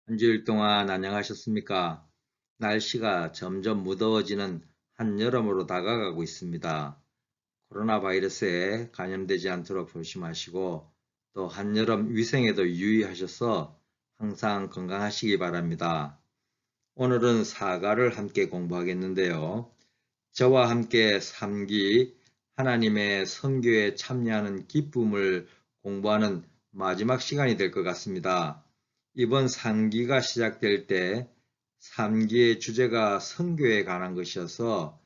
한 주일 동안 안녕하셨습니까? 날씨가 점점 무더워지는 한여름으로 다가가고 있습니다. 코로나 바이러스에 감염되지 않도록 조심하시고 또 한여름 위생에도 유의하셔서 항상 건강하시기 바랍니다. 오늘은 사과를 함께 공부하겠는데요. 저와 함께 3기 하나님의 선교에 참여하는 기쁨을 공부하는 마지막 시간이 될 것 같습니다. 이번 3기가 시작될 때 3기의 주제가 선교에 관한 것이어서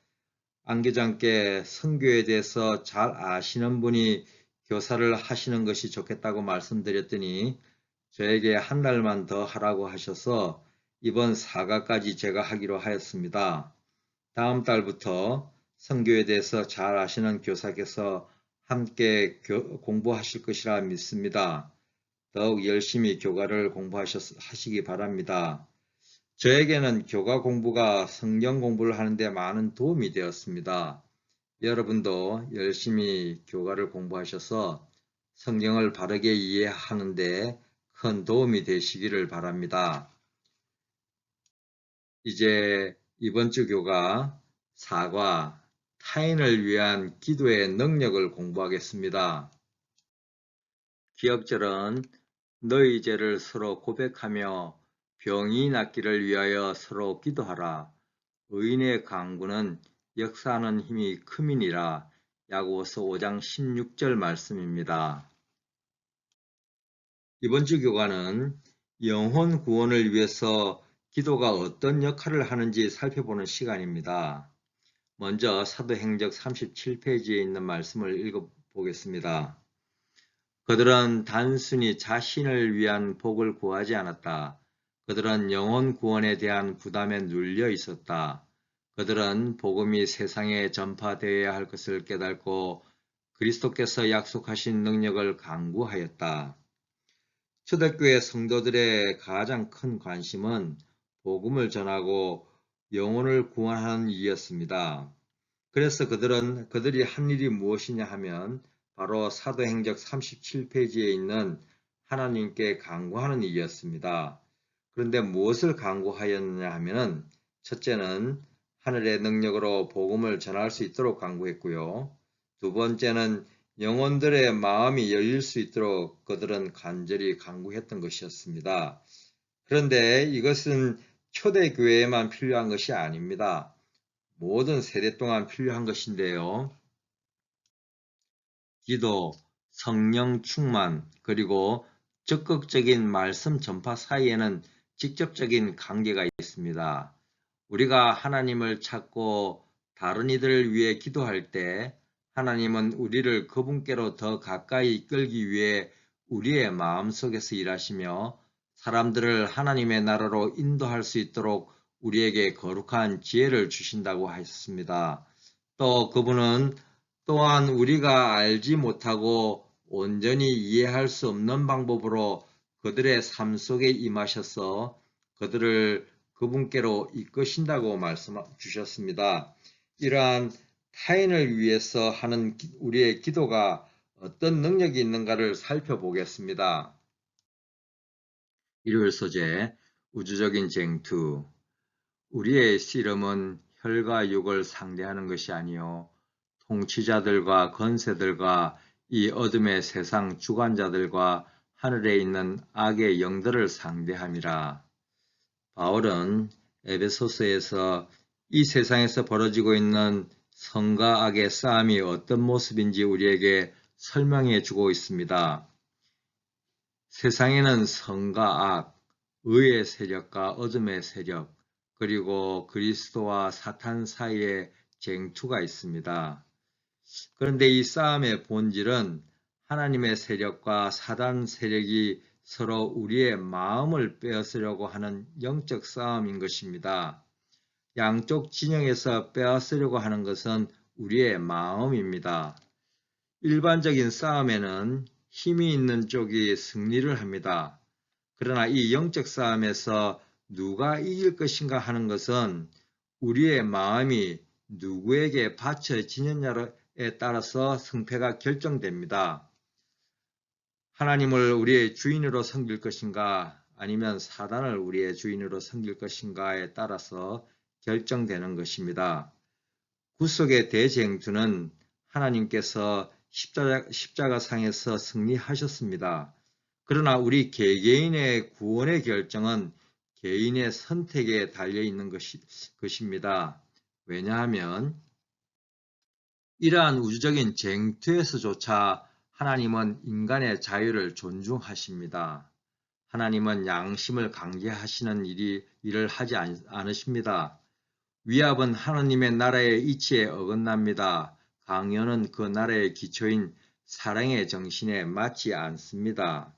안교장께 선교에 대해서 잘 아시는 분이 교사를 하시는 것이 좋겠다고 말씀드렸더니 저에게 한 달만 더 하라고 하셔서 이번 4가까지 제가 하기로 하였습니다. 다음 달부터 선교에 대해서 잘 아시는 교사께서 함께 공부하실 것이라 믿습니다. 더욱 열심히 교과를 공부하시기 바랍니다. 저에게는 교과 공부가 성경 공부를 하는데 많은 도움이 되었습니다. 여러분도 열심히 교과를 공부하셔서 성경을 바르게 이해하는데 큰 도움이 되시기를 바랍니다. 이제 이번 주 교과 사과, 타인을 위한 기도의 능력을 공부하겠습니다. 기억절은 너희 죄를 서로 고백하며 병이 낫기를 위하여 서로 기도하라. 의인의 간구는 역사하는 힘이 큼이니라. 야고보서 5장 16절 말씀입니다. 이번 주 교과는 영혼 구원을 위해서 기도가 어떤 역할을 하는지 살펴보는 시간입니다. 먼저 사도행적 37페이지에 있는 말씀을 읽어보겠습니다. 그들은 단순히 자신을 위한 복을 구하지 않았다. 그들은 영혼 구원에 대한 부담에 눌려 있었다. 그들은 복음이 세상에 전파되어야 할 것을 깨닫고 그리스도께서 약속하신 능력을 간구하였다. 초대교회 성도들의 가장 큰 관심은 복음을 전하고 영혼을 구원하는 일이었습니다. 그래서 그들이 한 일이 무엇이냐 하면 바로 사도행적 37페이지에 있는 하나님께 간구하는 일이었습니다. 그런데 무엇을 간구하였느냐 하면 첫째는 하늘의 능력으로 복음을 전할 수 있도록 간구했고요. 두 번째는 영혼들의 마음이 열릴 수 있도록 그들은 간절히 간구했던 것이었습니다. 그런데 이것은 초대교회에만 필요한 것이 아닙니다. 모든 세대 동안 필요한 것인데요. 기도, 성령 충만, 그리고 적극적인 말씀 전파 사이에는 직접적인 관계가 있습니다. 우리가 하나님을 찾고 다른 이들을 위해 기도할 때 하나님은 우리를 그분께로 더 가까이 이끌기 위해 우리의 마음속에서 일하시며 사람들을 하나님의 나라로 인도할 수 있도록 우리에게 거룩한 지혜를 주신다고 하셨습니다. 또 그분은 또한 우리가 알지 못하고 온전히 이해할 수 없는 방법으로 그들의 삶 속에 임하셔서 그들을 그분께로 이끄신다고 말씀 주셨습니다. 이러한 타인을 위해서 하는 우리의 기도가 어떤 능력이 있는가를 살펴보겠습니다. 일요일 소재, 우주적인 쟁투. 우리의 씨름은 혈과 육을 상대하는 것이 아니요 통치자들과 권세들과 이 어둠의 세상 주관자들과 하늘에 있는 악의 영들을 상대함이라. 바울은 에베소서에서 이 세상에서 벌어지고 있는 선과 악의 싸움이 어떤 모습인지 우리에게 설명해 주고 있습니다. 세상에는 선과 악, 의의 세력과 어둠의 세력, 그리고 그리스도와 사탄 사이에 쟁투가 있습니다. 그런데 이 싸움의 본질은 하나님의 세력과 사단 세력이 서로 우리의 마음을 빼앗으려고 하는 영적 싸움인 것입니다. 양쪽 진영에서 빼앗으려고 하는 것은 우리의 마음입니다. 일반적인 싸움에는 힘이 있는 쪽이 승리를 합니다. 그러나 이 영적 싸움에서 누가 이길 것인가 하는 것은 우리의 마음이 누구에게 바쳐지느냐에 따라서 승패가 결정됩니다. 하나님을 우리의 주인으로 섬길 것인가 아니면 사단을 우리의 주인으로 섬길 것인가에 따라서 결정되는 것입니다. 구속의 대쟁투는 하나님께서 십자가상에서 승리하셨습니다. 그러나 우리 개개인의 구원의 결정은 개인의 선택에 달려있는 것입니다. 왜냐하면 이러한 우주적인 쟁투에서조차 하나님은 인간의 자유를 존중하십니다. 하나님은 양심을 강제하시는 일을 하지 않으십니다. 위압은 하나님의 나라의 이치에 어긋납니다. 강요는 그 나라의 기초인 사랑의 정신에 맞지 않습니다.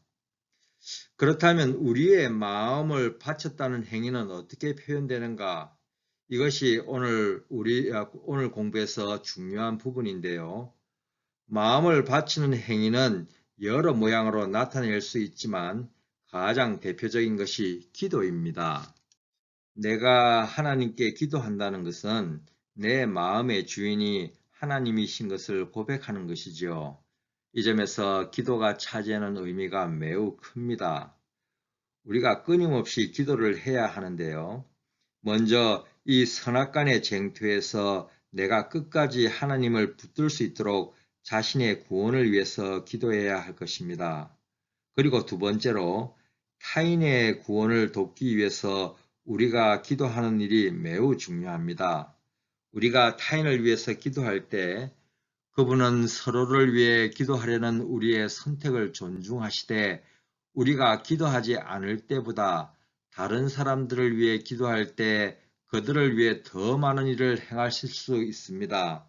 그렇다면 우리의 마음을 바쳤다는 행위는 어떻게 표현되는가? 이것이 오늘 공부에서 중요한 부분인데요. 마음을 바치는 행위는 여러 모양으로 나타낼 수 있지만 가장 대표적인 것이 기도입니다. 내가 하나님께 기도한다는 것은 내 마음의 주인이 하나님이신 것을 고백하는 것이지요. 이 점에서 기도가 차지하는 의미가 매우 큽니다. 우리가 끊임없이 기도를 해야 하는데요. 먼저 이 선악간의 쟁투에서 내가 끝까지 하나님을 붙들 수 있도록 자신의 구원을 위해서 기도해야 할 것입니다. 그리고 두 번째로 타인의 구원을 돕기 위해서 우리가 기도하는 일이 매우 중요합니다. 우리가 타인을 위해서 기도할 때 그분은 서로를 위해 기도하려는 우리의 선택을 존중하시되 우리가 기도하지 않을 때보다 다른 사람들을 위해 기도할 때 그들을 위해 더 많은 일을 행하실 수 있습니다.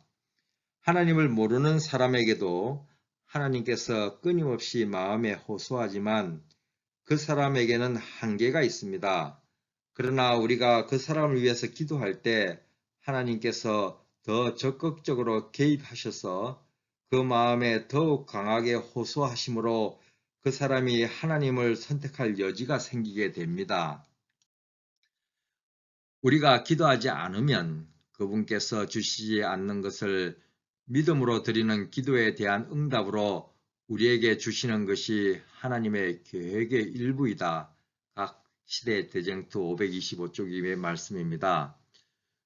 하나님을 모르는 사람에게도 하나님께서 끊임없이 마음에 호소하지만 그 사람에게는 한계가 있습니다. 그러나 우리가 그 사람을 위해서 기도할 때 하나님께서 더 적극적으로 개입하셔서 그 마음에 더욱 강하게 호소하심으로 그 사람이 하나님을 선택할 여지가 생기게 됩니다. 우리가 기도하지 않으면 그분께서 주시지 않는 것을 믿음으로 드리는 기도에 대한 응답으로 우리에게 주시는 것이 하나님의 계획의 일부이다. 각 시대 대쟁투 525쪽의 말씀입니다.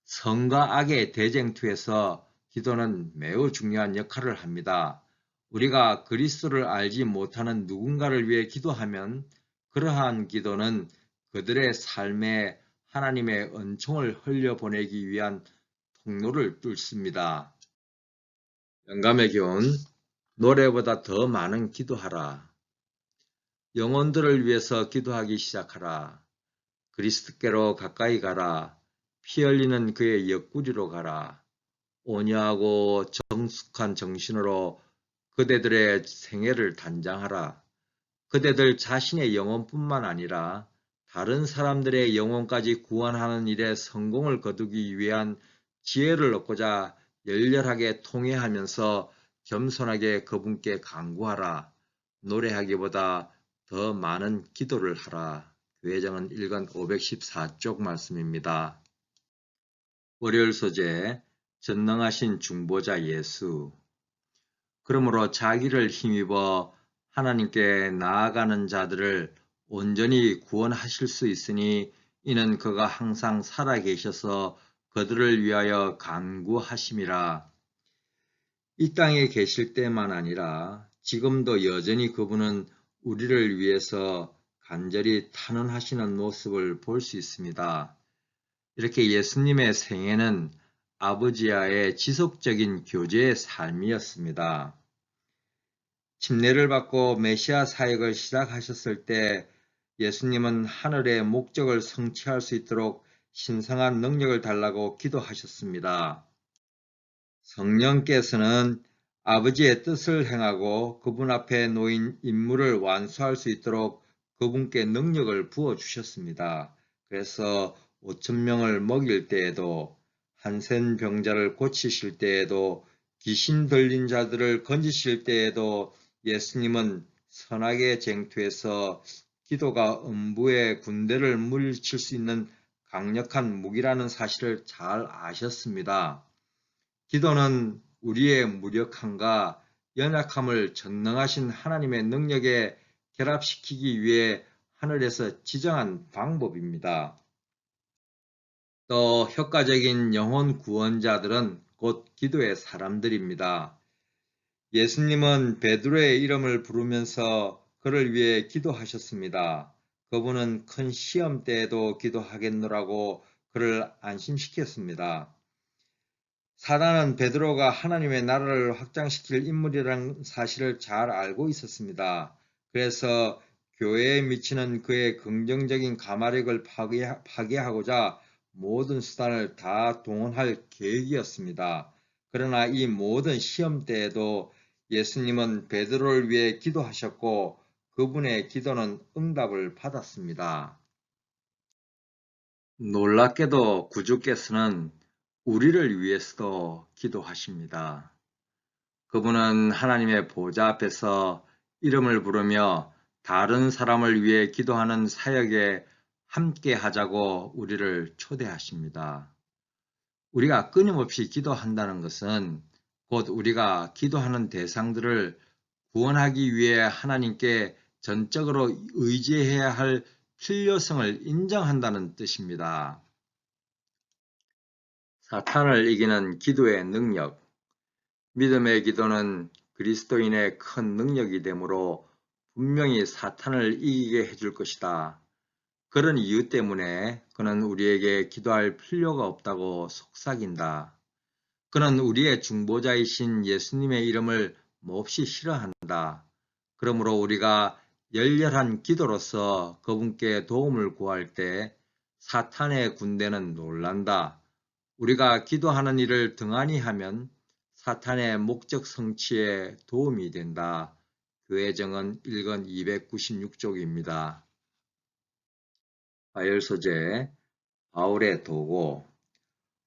선과 악의 대쟁투에서 기도는 매우 중요한 역할을 합니다. 우리가 그리스도를 알지 못하는 누군가를 위해 기도하면 그러한 기도는 그들의 삶에 하나님의 은총을 흘려보내기 위한 통로를 뚫습니다. 영감의 교훈, 노래보다 더 많은 기도하라. 영혼들을 위해서 기도하기 시작하라. 그리스도께로 가까이 가라. 피 흘리는 그의 옆구리로 가라. 온유하고 정숙한 정신으로 그대들의 생애를 단장하라. 그대들 자신의 영혼뿐만 아니라 다른 사람들의 영혼까지 구원하는 일에 성공을 거두기 위한 지혜를 얻고자 열렬하게 통회하면서 겸손하게 그분께 간구하라. 노래하기보다 더 많은 기도를 하라. 교회정은 1권 514쪽 말씀입니다. 월요일 소재, 전능하신 중보자 예수. 그러므로 자기를 힘입어 하나님께 나아가는 자들을 온전히 구원하실 수 있으니 이는 그가 항상 살아계셔서 그들을 위하여 간구하심이라. 이 땅에 계실 때만 아니라 지금도 여전히 그분은 우리를 위해서 간절히 탄원하시는 모습을 볼 수 있습니다. 이렇게 예수님의 생애는 아버지와의 지속적인 교제의 삶이었습니다. 침례를 받고 메시아 사역을 시작하셨을 때 예수님은 하늘의 목적을 성취할 수 있도록 신성한 능력을 달라고 기도하셨습니다. 성령께서는 아버지의 뜻을 행하고 그분 앞에 놓인 임무를 완수할 수 있도록 그분께 능력을 부어주셨습니다. 그래서 5,000명을 먹일 때에도 한센병자를 고치실 때에도 귀신 들린 자들을 건지실 때에도 예수님은 선악의 쟁투에서 기도가 음부의 군대를 물리칠 수 있는 강력한 무기라는 사실을 잘 아셨습니다. 기도는 우리의 무력함과 연약함을 전능하신 하나님의 능력에 결합시키기 위해 하늘에서 지정한 방법입니다. 또 효과적인 영혼 구원자들은 곧 기도의 사람들입니다. 예수님은 베드로의 이름을 부르면서 그를 위해 기도하셨습니다. 그분은 큰 시험 때에도 기도하겠노라고 그를 안심시켰습니다. 사단은 베드로가 하나님의 나라를 확장시킬 인물이라는 사실을 잘 알고 있었습니다. 그래서 교회에 미치는 그의 긍정적인 가마력을 파괴하고자 모든 수단을 다 동원할 계획이었습니다. 그러나 이 모든 시험 때에도 예수님은 베드로를 위해 기도하셨고 그분의 기도는 응답을 받았습니다. 놀랍게도 구주께서는 우리를 위해서도 기도하십니다. 그분은 하나님의 보좌 앞에서 이름을 부르며 다른 사람을 위해 기도하는 사역에 함께 하자고 우리를 초대하십니다. 우리가 끊임없이 기도한다는 것은 곧 우리가 기도하는 대상들을 구원하기 위해 하나님께 전적으로 의지해야 할 필요성을 인정한다는 뜻입니다. 사탄을 이기는 기도의 능력. 믿음의 기도는 그리스도인의 큰 능력이 되므로 분명히 사탄을 이기게 해줄 것이다. 그런 이유 때문에 그는 우리에게 기도할 필요가 없다고 속삭인다. 그는 우리의 중보자이신 예수님의 이름을 몹시 싫어한다. 그러므로 우리가 열렬한 기도로서 그분께 도움을 구할 때 사탄의 군대는 놀란다. 우리가 기도하는 일을 등한히 하면 사탄의 목적 성취에 도움이 된다. 교회정은 1권 296쪽입니다. 화요일 소재, 바울의 도구.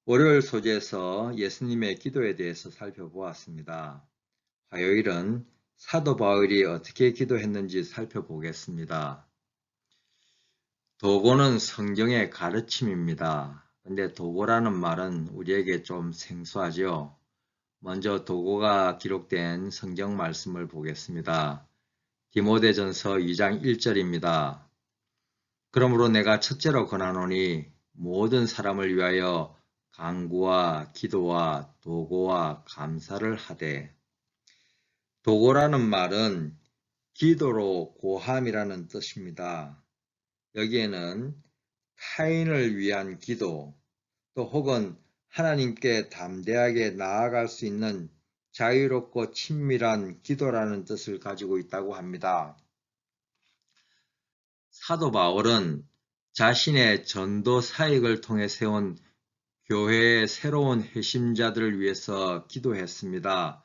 월요일 소재에서 예수님의 기도에 대해서 살펴보았습니다. 화요일은 사도 바울이 어떻게 기도했는지 살펴보겠습니다. 도구는 성경의 가르침입니다. 근데 도구라는 말은 우리에게 좀 생소하죠. 먼저 도구가 기록된 성경 말씀을 보겠습니다. 디모데전서 2장 1절입니다. 그러므로 내가 첫째로 권하노니 모든 사람을 위하여 간구와 기도와 도구와 감사를 하되. 도구라는 말은 기도로 고함이라는 뜻입니다. 여기에는 타인을 위한 기도, 또 혹은 하나님께 담대하게 나아갈 수 있는 자유롭고 친밀한 기도라는 뜻을 가지고 있다고 합니다. 사도 바울은 자신의 전도 사역을 통해 세운 교회의 새로운 회심자들을 위해서 기도했습니다.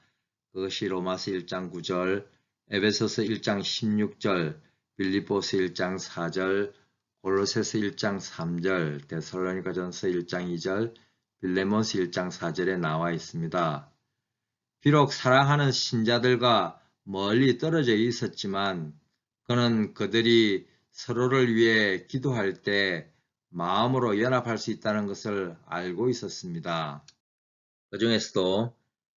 그것이 로마서 1장 9절, 에베소서 1장 16절, 빌립보서 1장 4절, 골로새서 1장 3절, 데살로니가전서 1장 2절, 빌레몬서 1장 4절에 나와 있습니다. 비록 사랑하는 신자들과 멀리 떨어져 있었지만 그는 그들이 서로를 위해 기도할 때 마음으로 연합할 수 있다는 것을 알고 있었습니다. 그 중에서도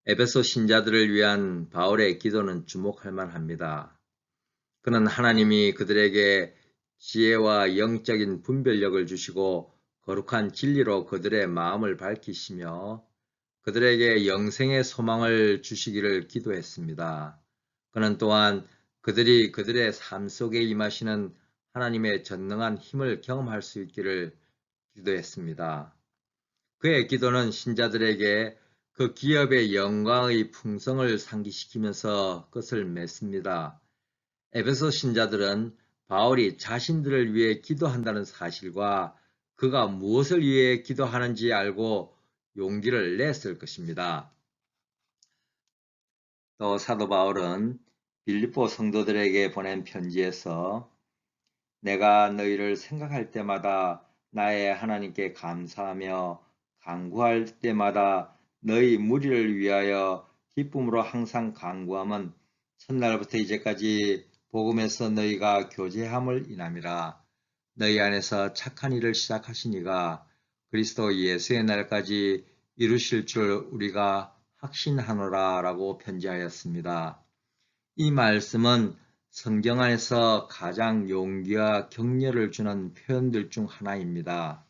에베소 신자들을 위한 바울의 기도는 주목할 만합니다. 그는 하나님이 그들에게 지혜와 영적인 분별력을 주시고 거룩한 진리로 그들의 마음을 밝히시며 그들에게 영생의 소망을 주시기를 기도했습니다. 그는 또한 그들이 그들의 삶 속에 임하시는 하나님의 전능한 힘을 경험할 수 있기를 기도했습니다. 그의 기도는 신자들에게 그 기업의 영광의 풍성을 상기시키면서 끝을 맺습니다. 에베소 신자들은 바울이 자신들을 위해 기도한다는 사실과 그가 무엇을 위해 기도하는지 알고 용기를 냈을 것입니다. 또 사도 바울은 빌립보 성도들에게 보낸 편지에서 내가 너희를 생각할 때마다 나의 하나님께 감사하며 간구할 때마다 너희 무리를 위하여 기쁨으로 항상 간구함은 첫날부터 이제까지 복음에서 너희가 교제함을 인함이라. 너희 안에서 착한 일을 시작하신 이가 그리스도 예수의 날까지 이루실 줄 우리가 확신하노라 라고 편지하였습니다. 이 말씀은 성경 안에서 가장 용기와 격려를 주는 표현들 중 하나입니다.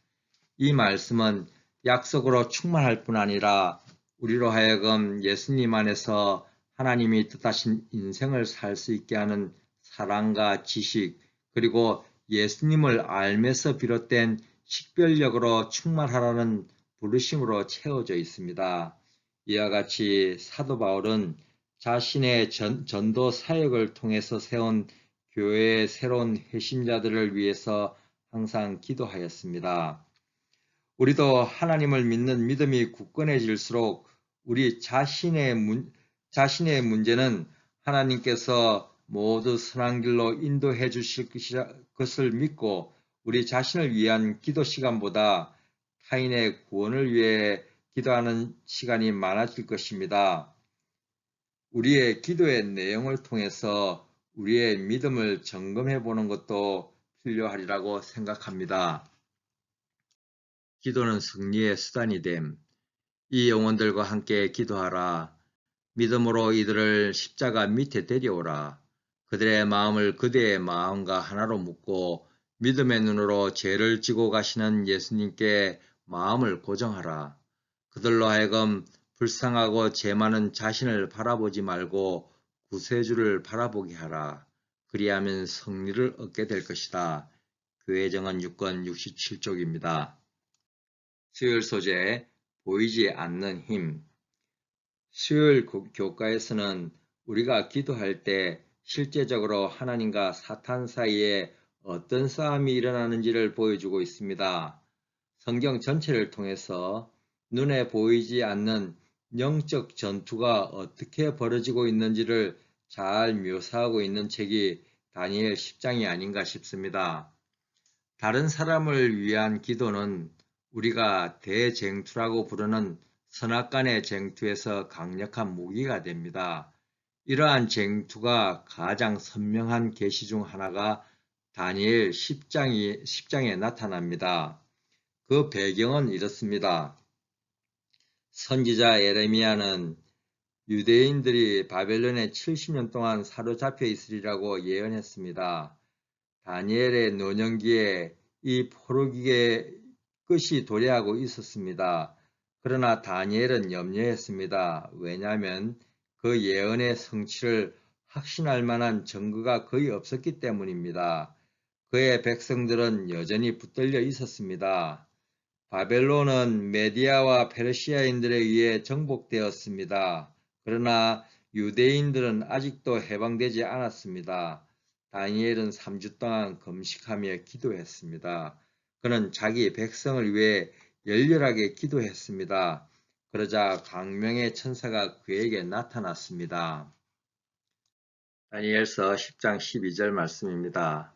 이 말씀은 약속으로 충만할 뿐 아니라 우리로 하여금 예수님 안에서 하나님이 뜻하신 인생을 살 수 있게 하는 사랑과 지식, 그리고 예수님을 알면서 비롯된 식별력으로 충만하라는 부르심으로 채워져 있습니다. 이와 같이 사도 바울은 자신의 전도 사역을 통해서 세운 교회의 새로운 회심자들을 위해서 항상 기도하였습니다. 우리도 하나님을 믿는 믿음이 굳건해질수록 우리 자신의 문제는 하나님께서 모두 선한 길로 인도해 주실 것을 믿고 우리 자신을 위한 기도 시간보다 타인의 구원을 위해 기도하는 시간이 많아질 것입니다. 우리의 기도의 내용을 통해서 우리의 믿음을 점검해 보는 것도 필요하리라고 생각합니다. 기도는 승리의 수단이 됨. 이 영혼들과 함께 기도하라. 믿음으로 이들을 십자가 밑에 데려오라. 그들의 마음을 그대의 마음과 하나로 묶고 믿음의 눈으로 죄를 지고 가시는 예수님께 마음을 고정하라. 그들로 하여금 불쌍하고 죄 많은 자신을 바라보지 말고 구세주를 바라보게 하라. 그리하면 승리를 얻게 될 것이다. 교회정언 6권 67쪽입니다. 수요일 소재, 보이지 않는 힘. 수요일 교과에서는 우리가 기도할 때 실제적으로 하나님과 사탄 사이에 어떤 싸움이 일어나는지를 보여주고 있습니다. 성경 전체를 통해서 눈에 보이지 않는 영적 전투가 어떻게 벌어지고 있는지를 잘 묘사하고 있는 책이 다니엘 10장이 아닌가 싶습니다. 다른 사람을 위한 기도는 우리가 대쟁투라고 부르는 선악간의 쟁투에서 강력한 무기가 됩니다. 이러한 쟁투가 가장 선명한 계시 중 하나가 다니엘 10장에 나타납니다. 그 배경은 이렇습니다. 선지자 예레미야는 유대인들이 바벨론에 70년 동안 사로잡혀 있으리라고 예언했습니다. 다니엘의 노년기에 이 포로기의 끝이 도래하고 있었습니다. 그러나 다니엘은 염려했습니다. 왜냐하면 그 예언의 성취를 확신할 만한 증거가 거의 없었기 때문입니다. 그의 백성들은 여전히 붙들려 있었습니다. 바벨론은 메디아와 페르시아인들에 의해 정복되었습니다. 그러나 유대인들은 아직도 해방되지 않았습니다. 다니엘은 3주 동안 금식하며 기도했습니다. 그는 자기 백성을 위해 열렬하게 기도했습니다. 그러자 광명의 천사가 그에게 나타났습니다. 다니엘서 10장 12절 말씀입니다.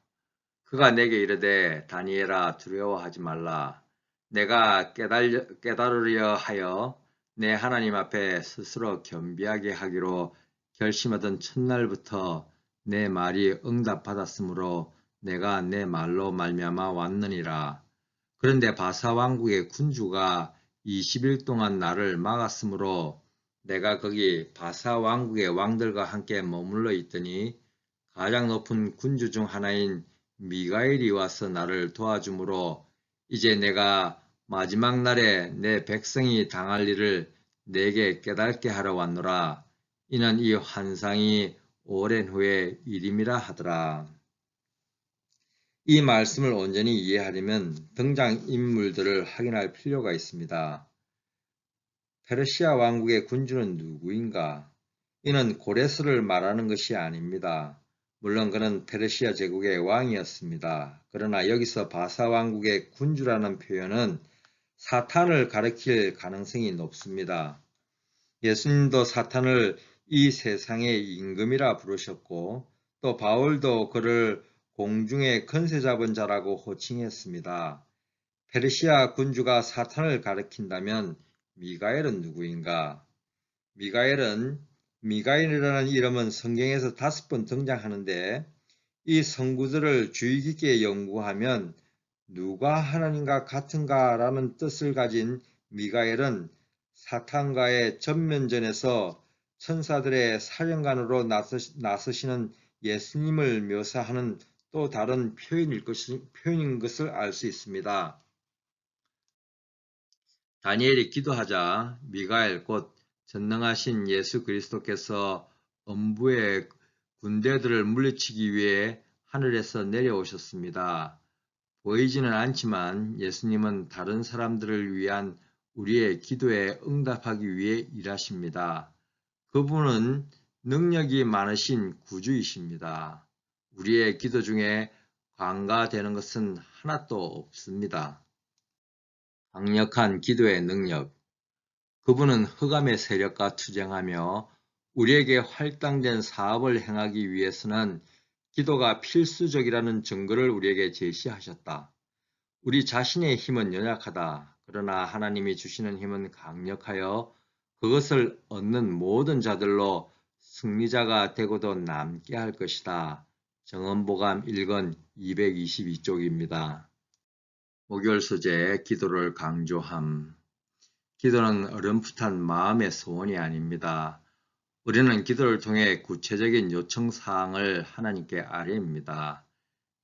그가 내게 이르되 다니엘아 두려워하지 말라. 내가 깨달으려 하여 내 하나님 앞에 스스로 겸비하게 하기로 결심하던 첫날부터 내 말이 응답받았으므로 내가 내 말로 말미암아 왔느니라. 그런데 바사 왕국의 군주가 20일 동안 나를 막았으므로 내가 거기 바사 왕국의 왕들과 함께 머물러 있더니 가장 높은 군주 중 하나인 미가엘이 와서 나를 도와주므로 이제 내가 마지막 날에 내 백성이 당할 일을 내게 깨닫게 하러 왔노라. 이는 이 환상이 오랜 후에 일임이라 하더라. 이 말씀을 온전히 이해하려면 등장인물들을 확인할 필요가 있습니다. 페르시아 왕국의 군주는 누구인가? 이는 고레스를 말하는 것이 아닙니다. 물론 그는 페르시아 제국의 왕이었습니다. 그러나 여기서 바사 왕국의 군주라는 표현은 사탄을 가리킬 가능성이 높습니다. 예수님도 사탄을 이 세상의 임금이라 부르셨고 또 바울도 그를 공중의 권세 잡은 자라고 호칭했습니다. 페르시아 군주가 사탄을 가리킨다면 미가엘은 누구인가? 미가엘이라는 이름은 성경에서 5번 등장하는데 이 성구들을 주의 깊게 연구하면 누가 하나님과 같은가 라는 뜻을 가진 미가엘은 사탄과의 전면전에서 천사들의 사령관으로 나서시는 예수님을 묘사하는 또 다른 표현인 것을 알 수 있습니다. 다니엘이 기도하자 미가엘 곧 전능하신 예수 그리스도께서 음부의 군대들을 물리치기 위해 하늘에서 내려오셨습니다. 보이지는 않지만 예수님은 다른 사람들을 위한 우리의 기도에 응답하기 위해 일하십니다. 그분은 능력이 많으신 구주이십니다. 우리의 기도 중에 관가되는 것은 하나도 없습니다. 강력한 기도의 능력. 그분은 흑암의 세력과 투쟁하며 우리에게 할당된 사업을 행하기 위해서는 기도가 필수적이라는 증거를 우리에게 제시하셨다. 우리 자신의 힘은 연약하다. 그러나 하나님이 주시는 힘은 강력하여 그것을 얻는 모든 자들로 승리자가 되고도 남게 할 것이다. 정언보감 1권 222쪽입니다. 목요일 소재 기도를 강조함. 기도는 어렴풋한 마음의 소원이 아닙니다. 우리는 기도를 통해 구체적인 요청사항을 하나님께 아뢰입니다.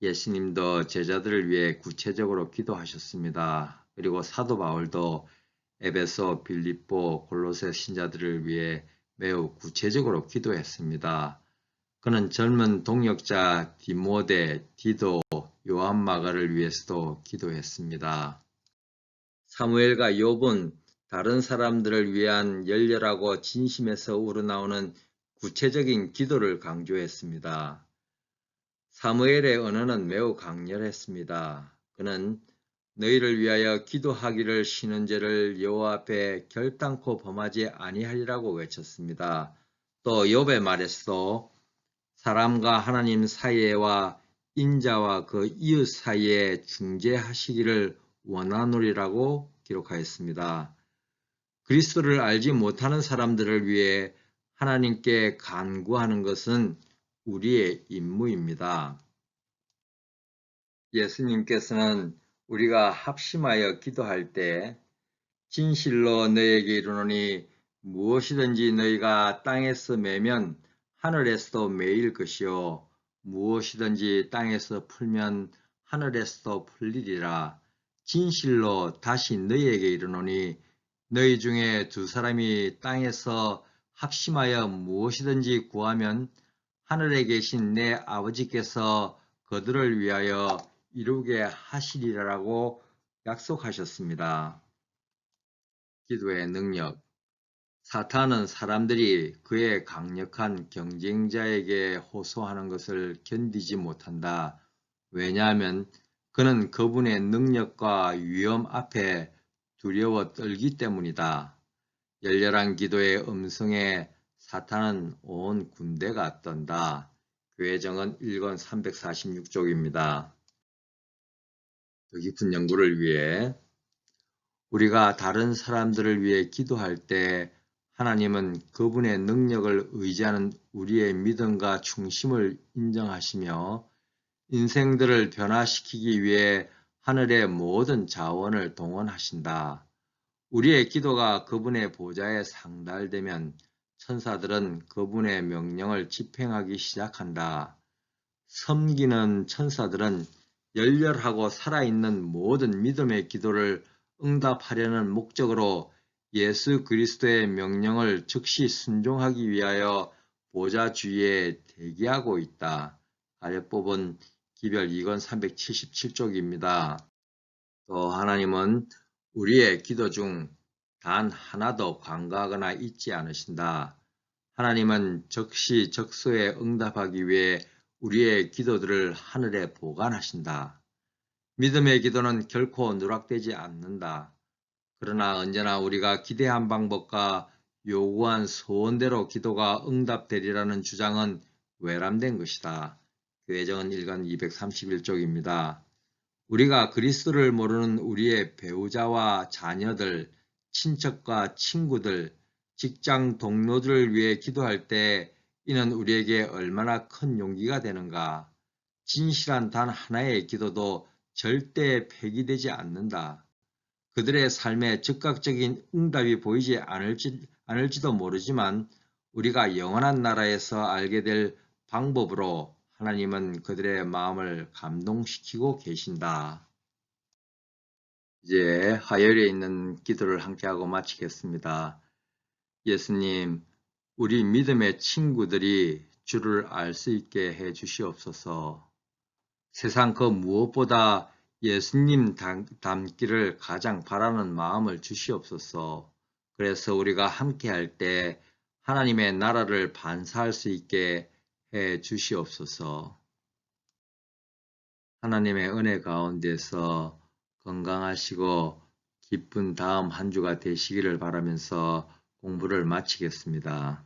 예수님도 제자들을 위해 구체적으로 기도하셨습니다. 그리고 사도 바울도 에베소, 빌립보, 골로새 신자들을 위해 매우 구체적으로 기도했습니다. 그는 젊은 동역자 디모데, 디도, 요한 마가를 위해서도 기도했습니다. 사무엘과 욥은 다른 사람들을 위한 열렬하고 진심에서 우러나오는 구체적인 기도를 강조했습니다. 사무엘의 언어는 매우 강렬했습니다. 그는 너희를 위하여 기도하기를 쉬는 죄를 여호와 앞에 결단코 범하지 아니하리라고 외쳤습니다. 또 욥의 말에서도 사람과 하나님 사이에와 인자와 그 이웃 사이에 중재하시기를 원하노리라고 기록하였습니다. 그리스도를 알지 못하는 사람들을 위해 하나님께 간구하는 것은 우리의 임무입니다. 예수님께서는 우리가 합심하여 기도할 때 진실로 너희에게 이르노니 무엇이든지 너희가 땅에서 매면 하늘에서도 매일 것이요 무엇이든지 땅에서 풀면 하늘에서도 풀리리라. 진실로 다시 너희에게 이르노니 너희 중에 두 사람이 땅에서 합심하여 무엇이든지 구하면 하늘에 계신 내 아버지께서 그들을 위하여 이루게 하시리라고 약속하셨습니다. 기도의 능력. 사탄은 사람들이 그의 강력한 경쟁자에게 호소하는 것을 견디지 못한다. 왜냐하면 그는 그분의 능력과 위엄 앞에 두려워 떨기 때문이다. 열렬한 기도의 음성에 사탄은 온 군대가 떤다. 교회정언 1권 346쪽입니다. 더 깊은 연구를 위해 우리가 다른 사람들을 위해 기도할 때 하나님은 그분의 능력을 의지하는 우리의 믿음과 충심을 인정하시며 인생들을 변화시키기 위해 하늘의 모든 자원을 동원하신다. 우리의 기도가 그분의 보좌에 상달되면 천사들은 그분의 명령을 집행하기 시작한다. 섬기는 천사들은 열렬하고 살아있는 모든 믿음의 기도를 응답하려는 목적으로 예수 그리스도의 명령을 즉시 순종하기 위하여 보좌 주위에 대기하고 있다. 가려법은 기별 2권 377쪽입니다. 또 하나님은 우리의 기도 중 단 하나도 관가하거나 잊지 않으신다. 하나님은 적시적소에 응답하기 위해 우리의 기도들을 하늘에 보관하신다. 믿음의 기도는 결코 누락되지 않는다. 그러나 언제나 우리가 기대한 방법과 요구한 소원대로 기도가 응답되리라는 주장은 외람된 것이다. 교회정언 1권 231쪽입니다. 우리가 그리스도를 모르는 우리의 배우자와 자녀들, 친척과 친구들, 직장 동료들을 위해 기도할 때 이는 우리에게 얼마나 큰 용기가 되는가. 진실한 단 하나의 기도도 절대 폐기되지 않는다. 그들의 삶에 즉각적인 응답이 보이지 않을지도 모르지만 우리가 영원한 나라에서 알게 될 방법으로 하나님은 그들의 마음을 감동시키고 계신다. 이제 하열에 있는 기도를 함께하고 마치겠습니다. 예수님, 우리 믿음의 친구들이 주를 알 수 있게 해 주시옵소서. 세상 그 무엇보다 예수님 닮기를 가장 바라는 마음을 주시옵소서. 그래서 우리가 함께할 때 하나님의 나라를 반사할 수 있게 해 주시옵소서. 하나님의 은혜 가운데서 건강하시고 기쁜 다음 한 주가 되시기를 바라면서 공부를 마치겠습니다.